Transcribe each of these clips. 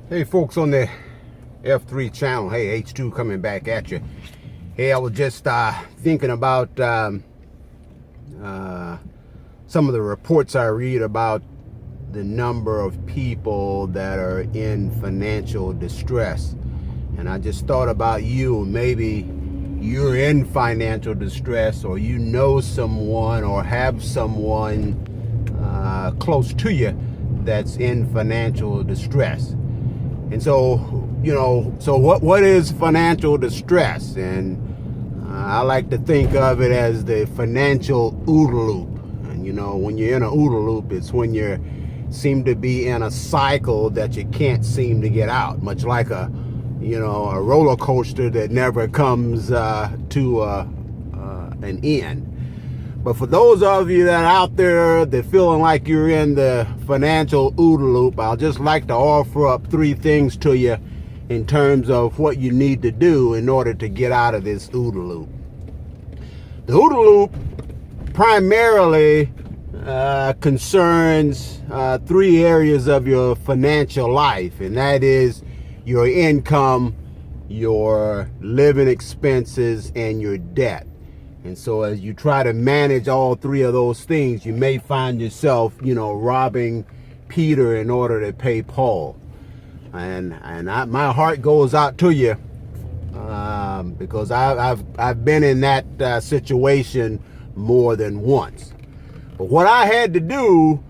Hey folks on the F3 channel, hey, H2 coming back at you. Hey, I was just thinking about some of the reports I read about the number of people that are in financial distress. And I just thought about you. Maybe you're in financial distress, or you know someone or have someone close to you that's in financial distress. And so, what is financial distress? And I like to think of it as the financial OODA loop. And when you're in an OODA loop, it's when you seem to be in a cycle that you can't seem to get out, much like a roller coaster that never comes to an end. But for those of you that are out there that feeling like you're in the financial OODA loop, I'll just like to offer up 3 things to you in terms of what you need to do in order to get out of this OODA loop. The OODA loop primarily concerns 3 areas of your financial life, and that is your income, your living expenses, and your debt. And so as you try to manage all 3 of those things, you may find yourself, robbing Peter in order to pay Paul. And my heart goes out to you because I've been in that situation more than once. But what I had to do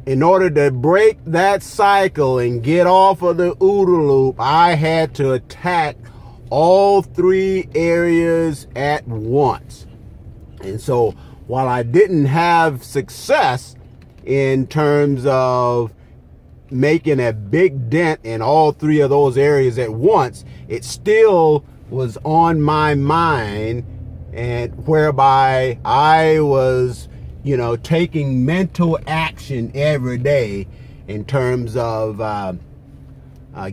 in order to break that cycle and get off of the OODA loop, I had to attack all 3 areas at once. And so while I didn't have success in terms of making a big dent in all 3 of those areas at once, it still was on my mind, and whereby I was taking mental action every day in terms of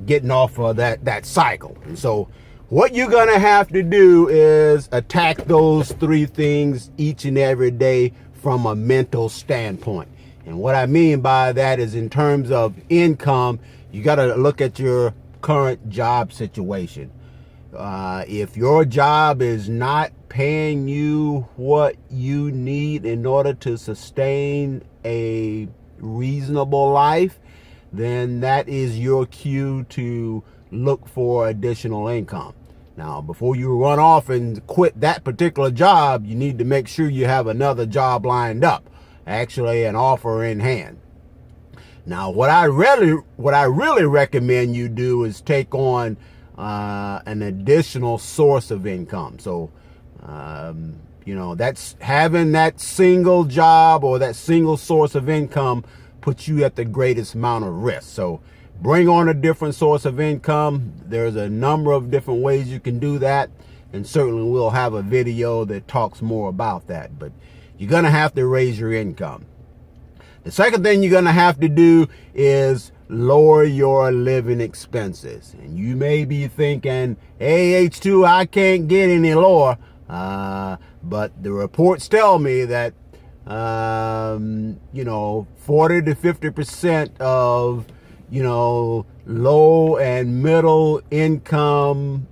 getting off of that cycle. And so what you're going to have to do is attack those 3 things each and every day from a mental standpoint. And what I mean by that is in terms of income, you got to look at your current job situation. If your job is not paying you what you need in order to sustain a reasonable life, then that is your cue to look for additional income. Now, before you run off and quit that particular job, you need to make sure you have another job lined up, actually an offer in hand. Now, what I really recommend you do is take on an additional source of income. So, that's having that single job or that single source of income puts you at the greatest amount of risk. So bring on a different source of income. There's a number of different ways you can do that, and certainly we'll have a video that talks more about that. But you're going to have to raise your income. The second thing you're going to have to do is lower your living expenses. And you may be thinking, hey, H2, I can't get any lower. But the reports tell me that 40 to 50% of low and middle income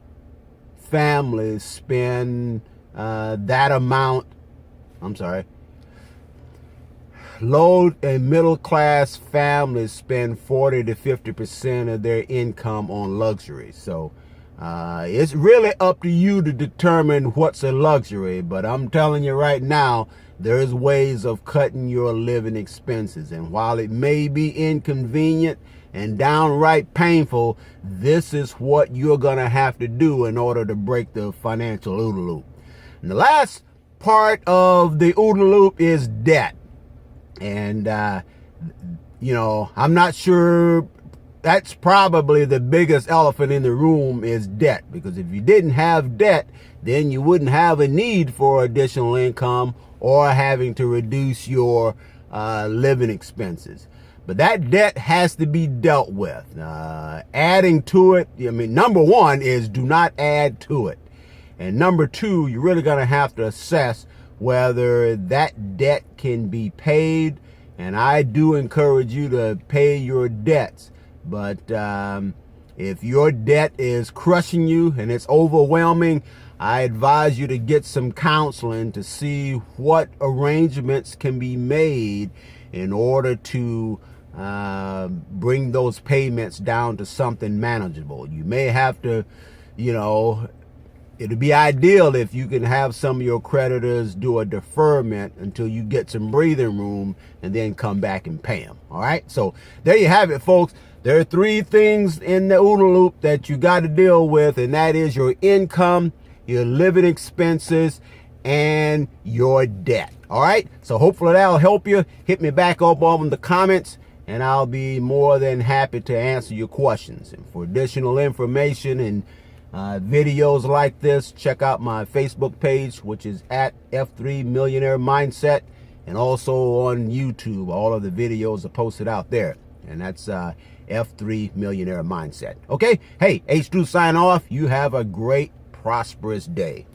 families spend that amount. Low and middle class families spend 40 to 50% of their income on luxury. So it's really up to you to determine what's a luxury. But I'm telling you right now, there's ways of cutting your living expenses. And while it may be inconvenient and downright painful, this is what you're going to have to do in order to break the financial OODA loop. And the last part of the OODA loop is debt. And, I'm not sure. That's probably the biggest elephant in the room is debt. Because if you didn't have debt, then you wouldn't have a need for additional income or having to reduce your living expenses. But that debt has to be dealt with. Adding to it, number 1 is do not add to it. And number 2, you're really going to have to assess whether that debt can be paid. And I do encourage you to pay your debts But if your debt is crushing you and it's overwhelming, I advise you to get some counseling to see what arrangements can be made in order to bring those payments down to something manageable. You may have to, it'd be ideal if you can have some of your creditors do a deferment until you get some breathing room and then come back and pay them. All right. So there you have it, folks. There are three things in the OODA loop that you got to deal with, and that is your income, your living expenses, and your debt. All right. So hopefully that'll help you. Hit me back up on the comments, and I'll be more than happy to answer your questions. And for additional information and videos like this, check out my Facebook page, which is at F3 Millionaire Mindset, and also on YouTube. All of the videos are posted out there, and that's F3 Millionaire Mindset. Okay, hey, H2 sign off. You have a great, prosperous day.